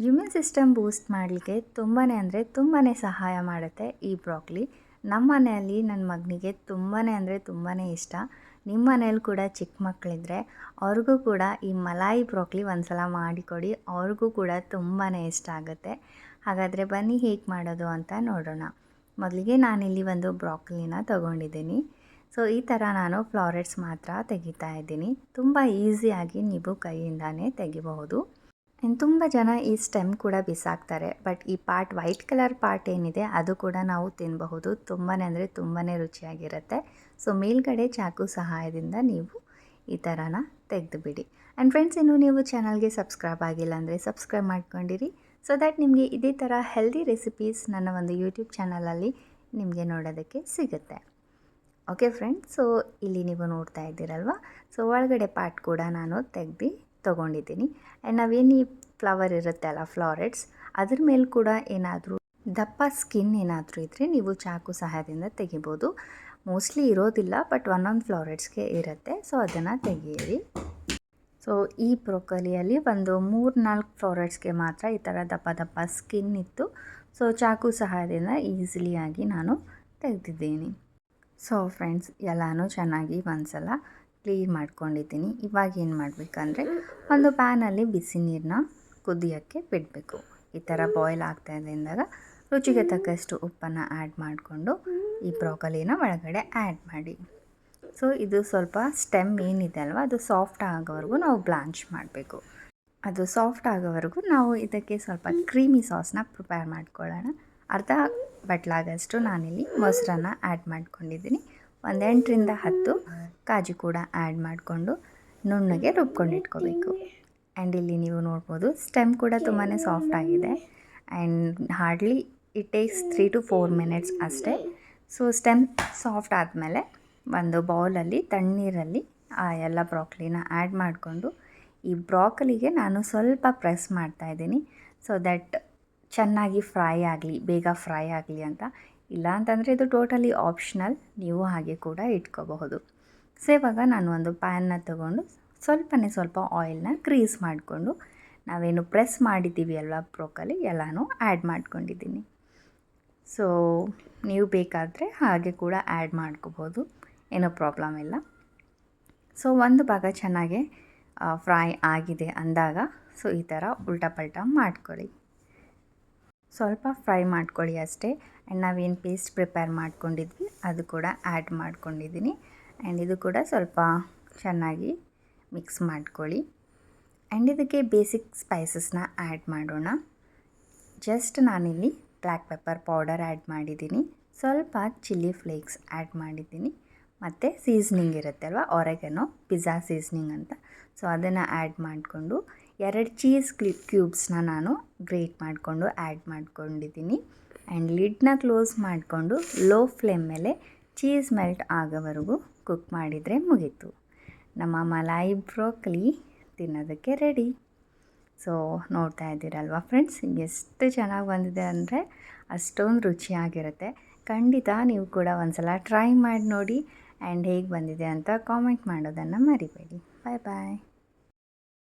Immune system ಬೂಸ್ಟ್ ಮಾಡಲಿಕ್ಕೆ ತುಂಬಾ ಸಹಾಯ ಮಾಡುತ್ತೆ ಈ ಬ್ರೋಕ್ಲಿ. ನಮ್ಮ ಮನೆಯಲ್ಲಿ ನನ್ನ ಮಗನಿಗೆ ತುಂಬಾ ಇಷ್ಟ. ನಿಮ್ಮ ಮನೇಲಿ ಕೂಡ ಚಿಕ್ಕ ಮಕ್ಕಳಿದ್ರೆ ಅವ್ರಿಗೂ ಕೂಡ ಈ ಮಲಾಯಿ ಬ್ರೋಕ್ಲಿ ಒಂದ್ಸಲ ಮಾಡಿಕೊಡಿ, ಅವ್ರಿಗೂ ಕೂಡ ತುಂಬಾ ಇಷ್ಟ ಆಗುತ್ತೆ. ಹಾಗಾದರೆ ಬನ್ನಿ ಹೇಗೆ ಮಾಡೋದು ಅಂತ ನೋಡೋಣ. ಮೊದಲಿಗೆ ನಾನಿಲ್ಲಿ ಒಂದು ಬ್ರೋಕ್ಲಿನ ತೊಗೊಂಡಿದ್ದೀನಿ. ಸೊ ಈ ಥರ ನಾನು ಫ್ಲಾರೆಟ್ಸ್ ಮಾತ್ರ ತೆಗಿತಾ ಇದ್ದೀನಿ. ತುಂಬ ಈಸಿಯಾಗಿ ನೀವು ಕೈಯಿಂದಾನೇ ತೆಗಿಬಹುದು. ಇನ್ನು ತುಂಬ ಜನ ಈ ಸ್ಟೆಮ್ ಕೂಡ ಬಿಸಾಕ್ತಾರೆ, ಬಟ್ ಈ ವೈಟ್ ಕಲರ್ ಪಾರ್ಟ್ ಏನಿದೆ ಅದು ಕೂಡ ನಾವು ತಿನ್ನಬಹುದು. ತುಂಬಾ ರುಚಿಯಾಗಿರುತ್ತೆ. ಸೊ ಮೇಲ್ಗಡೆ ಚಾಕು ಸಹಾಯದಿಂದ ನೀವು ಈ ಥರನ ತೆಗೆದುಬಿಡಿ. ಆ್ಯಂಡ್ ಫ್ರೆಂಡ್ಸ್, ಇನ್ನು ನೀವು ಚಾನಲ್ಗೆ ಸಬ್ಸ್ಕ್ರೈಬ್ ಆಗಿಲ್ಲ ಅಂದರೆ ಸಬ್ಸ್ಕ್ರೈಬ್ ಮಾಡ್ಕೊಂಡಿರಿ, ಸೊ ದ್ಯಾಟ್ ನಿಮಗೆ ಇದೇ ಥರ ಹೆಲ್ದಿ ರೆಸಿಪೀಸ್ ನನ್ನ ಒಂದು ಯೂಟ್ಯೂಬ್ ಚಾನಲಲ್ಲಿ ನಿಮಗೆ ನೋಡೋದಕ್ಕೆ ಸಿಗುತ್ತೆ. ಓಕೆ ಫ್ರೆಂಡ್ಸ್, ಸೊ ಇಲ್ಲಿ ನೀವು ನೋಡ್ತಾ ಇದ್ದೀರಲ್ವ, ಸೊ ಒಳಗಡೆ ಪಾರ್ಟ್ ಕೂಡ ನಾನು ತೊಗೊಂಡಿದ್ದೀನಿ. ಆ್ಯಂಡ್ ನಾವೇನು ಈ ಫ್ಲವರ್ ಇರುತ್ತೆ ಅಲ್ಲ, ಫ್ಲಾರೆಟ್ಸ್, ಅದ್ರ ಮೇಲೆ ಕೂಡ ಏನಾದರೂ ದಪ್ಪ ಸ್ಕಿನ್ ಏನಾದರೂ ಇದ್ದರೆ ನೀವು ಚಾಕು ಸಹಾಯದಿಂದ ತೆಗಿಬೋದು. ಮೋಸ್ಟ್ಲಿ ಇರೋದಿಲ್ಲ, ಬಟ್ ಒಂದೊಂದು ಫ್ಲಾರೆಟ್ಸ್ಗೆ ಇರುತ್ತೆ. ಸೊ ಅದನ್ನು ತೆಗೀರಿ. ಸೊ ಈ ಬ್ರೋಕೊಲಿಯಲ್ಲಿ ಒಂದು 3-4 ಫ್ಲಾರೆಟ್ಸ್ಗೆ ಮಾತ್ರ ಈ ಥರ ದಪ್ಪ ಸ್ಕಿನ್ ಇತ್ತು. ಸೊ ಚಾಕು ಸಹಾಯದಿಂದ ಈಸಿಲಿಯಾಗಿ ನಾನು ತೆಗೆದಿದ್ದೀನಿ. ಸೊ ಫ್ರೆಂಡ್ಸ್, ಎಲ್ಲನೂ ಚೆನ್ನಾಗಿ ಒಂದ್ಸಲ ಕ್ಲೀನ್ ಮಾಡ್ಕೊಂಡಿದ್ದೀನಿ. ಇವಾಗ ಏನು ಮಾಡಬೇಕಂದ್ರೆ, ಒಂದು ಪ್ಯಾನಲ್ಲಿ ಬಿಸಿ ನೀರನ್ನ ಕುದಿಯೋಕ್ಕೆ ಬಿಡಬೇಕು. ಈ ಥರ ಬಾಯ್ಲ್ ಆಗ್ತಾಯಿದೆ ಅಂದಾಗ ರುಚಿಗೆ ತಕ್ಕಷ್ಟು ಉಪ್ಪನ್ನು ಆ್ಯಡ್ ಮಾಡಿಕೊಂಡು ಈ ಬ್ರೋಕೊಲಿನ ಒಳಗಡೆ ಆ್ಯಡ್ ಮಾಡಿ. ಸೊ ಇದು ಸ್ವಲ್ಪ ಸ್ಟೆಮ್ ಏನಿದೆ ಅಲ್ವ, ಅದು ಸಾಫ್ಟ್ ಆಗೋವರೆಗೂ ನಾವು ಬ್ಲಾಂಚ್ ಮಾಡಬೇಕು. ಅದು ಸಾಫ್ಟ್ ಆಗೋವರೆಗೂ ನಾವು ಇದಕ್ಕೆ ಸ್ವಲ್ಪ ಕ್ರೀಮಿ ಸಾಸ್ನ ಪ್ರಿಪೇರ್ ಮಾಡ್ಕೊಳ್ಳೋಣ. ಅರ್ಧ ಬಟ್ಲಾಗಷ್ಟು ನಾನಿಲ್ಲಿ ಮೊಸರನ್ನ ಆ್ಯಡ್ ಮಾಡ್ಕೊಂಡಿದ್ದೀನಿ. 8-10 ಕಾಜು ಕೂಡ ಆ್ಯಡ್ ಮಾಡಿಕೊಂಡು ನುಣ್ಣಗೆ ರುಬ್ಕೊಂಡು ಇಟ್ಕೋಬೇಕು. ಆ್ಯಂಡ್ ಇಲ್ಲಿ ನೀವು ನೋಡ್ಬೋದು, ಸ್ಟೆಮ್ ಕೂಡ ತುಂಬಾ ಸಾಫ್ಟ್ ಆಗಿದೆ. And hardly it takes 3 to 4 minutes ಅಷ್ಟೇ. ಸೊ ಸ್ಟೆಮ್ ಸಾಫ್ಟ್ ಆದಮೇಲೆ ಒಂದು ಬೌಲಲ್ಲಿ ತಣ್ಣೀರಲ್ಲಿ ಆ ಎಲ್ಲ ಬ್ರೋಕೊಲಿನ ಆ್ಯಡ್ ಮಾಡಿಕೊಂಡು ಈ ಬ್ರೋಕೊಲಿಗೆ ನಾನು ಸ್ವಲ್ಪ ಪ್ರೆಸ್ ಮಾಡ್ತಾಯಿದ್ದೀನಿ, ಸೊ ದಟ್ ಚೆನ್ನಾಗಿ ಬೇಗ ಫ್ರೈ ಆಗಲಿ ಅಂತ. ಇಲ್ಲ ಅಂತಂದರೆ ಇದು ಟೋಟಲಿ ಆಪ್ಷನಲ್, ನೀವು ಹಾಗೆ ಕೂಡ ಇಟ್ಕೋಬಹುದು. ಸೊ ಇವಾಗ ನಾನು ಒಂದು ಪ್ಯಾನ್ನ ತೊಗೊಂಡು ಸ್ವಲ್ಪ ಆಯಿಲ್ನ ಗ್ರೀಸ್ ಮಾಡಿಕೊಂಡು ನಾವೇನು ಪ್ರೆಸ್ ಮಾಡಿದ್ದೀವಿ ಅಲ್ವಾ ಬ್ರೋಕೊಲಿ, ಎಲ್ಲನೂ ಆ್ಯಡ್ ಮಾಡ್ಕೊಂಡಿದ್ದೀನಿ. ಸೊ ನೀವು ಬೇಕಾದರೆ ಹಾಗೆ ಕೂಡ ಆ್ಯಡ್ ಮಾಡ್ಕೋಬೋದು, ಏನೋ ಪ್ರಾಬ್ಲಮ್ ಇಲ್ಲ. ಸೊ ಒಂದು ಭಾಗ ಚೆನ್ನಾಗಿ ಫ್ರೈ ಆಗಿದೆ ಅಂದಾಗ ಸೊ ಈ ಥರ ಉಲ್ಟಾ ಪಲ್ಟಾ ಮಾಡ್ಕೊಳ್ಳಿ. ಸ್ವಲ್ಪ ಫ್ರೈ ಮಾಡ್ಕೊಳ್ಳಿ ಅಷ್ಟೇ. ಆ್ಯಂಡ್ ನಾವೇನು ಪೇಸ್ಟ್ ಪ್ರಿಪೇರ್ ಮಾಡ್ಕೊಂಡಿದ್ವಿ ಅದು ಕೂಡ ಆ್ಯಡ್ ಮಾಡ್ಕೊಂಡಿದ್ದೀನಿ. ಆ್ಯಂಡ್ ಇದು ಕೂಡ ಸ್ವಲ್ಪ ಚೆನ್ನಾಗಿ ಮಿಕ್ಸ್ ಮಾಡ್ಕೊಳ್ಳಿ. ಆ್ಯಂಡ್ ಇದಕ್ಕೆ ಬೇಸಿಕ್ ಸ್ಪೈಸಸ್ನ ಆ್ಯಡ್ ಮಾಡೋಣ. ಜಸ್ಟ್ ನಾನಿಲ್ಲಿ ಬ್ಲ್ಯಾಕ್ ಪೆಪ್ಪರ್ ಪೌಡರ್ ಆ್ಯಡ್ ಮಾಡಿದ್ದೀನಿ, ಸ್ವಲ್ಪ ಚಿಲ್ಲಿ ಫ್ಲೇಕ್ಸ್ ಆ್ಯಡ್ ಮಾಡಿದ್ದೀನಿ, ಮತ್ತು ಸೀಸ್ನಿಂಗ್ ಇರುತ್ತೆ ಅಲ್ವ, ಆರೆಗನೋ ಪಿಜ್ಜಾ ಸೀಸ್ನಿಂಗ್ ಅಂತ, ಸೊ ಅದನ್ನು ಆ್ಯಡ್ ಮಾಡಿಕೊಂಡು 2 ಚೀಸ್ ಕ್ಯೂಬ್ಸ್ನ ನಾನು ಗ್ರೇಟ್ ಮಾಡಿಕೊಂಡು ಆ್ಯಡ್ ಮಾಡ್ಕೊಂಡಿದ್ದೀನಿ. ಆ್ಯಂಡ್ ಲಿಡ್ನ ಕ್ಲೋಸ್ ಮಾಡಿಕೊಂಡು ಲೋ ಫ್ಲೇಮ್ ಮೇಲೆ ಚೀಸ್ ಮೆಲ್ಟ್ ಆಗೋವರೆಗೂ ಕುಕ್ ಮಾಡಿದರೆ ಮುಗೀತು. ನಮ್ಮ ಮಲಾಯಿ ಬ್ರೋಕೊಲಿ ತಿನ್ನೋದಕ್ಕೆ ರೆಡಿ. ಸೊ ನೋಡ್ತಾ ಇದ್ದೀರಲ್ವ ಫ್ರೆಂಡ್ಸ್, ಎಷ್ಟು ಚೆನ್ನಾಗಿ ಬಂದಿದೆ ಅಂದರೆ ಅಷ್ಟೊಂದು ರುಚಿಯಾಗಿರುತ್ತೆ. ಖಂಡಿತ ನೀವು ಕೂಡ ಒಂದ್ಸಲ ಟ್ರೈ ಮಾಡಿ ನೋಡಿ. ಆ್ಯಂಡ್ ಹೇಗೆ ಬಂದಿದೆ ಅಂತ ಕಾಮೆಂಟ್ ಮಾಡೋದನ್ನು ಮರಿಬೇಡಿ. ಬಾಯ್ ಬಾಯ್.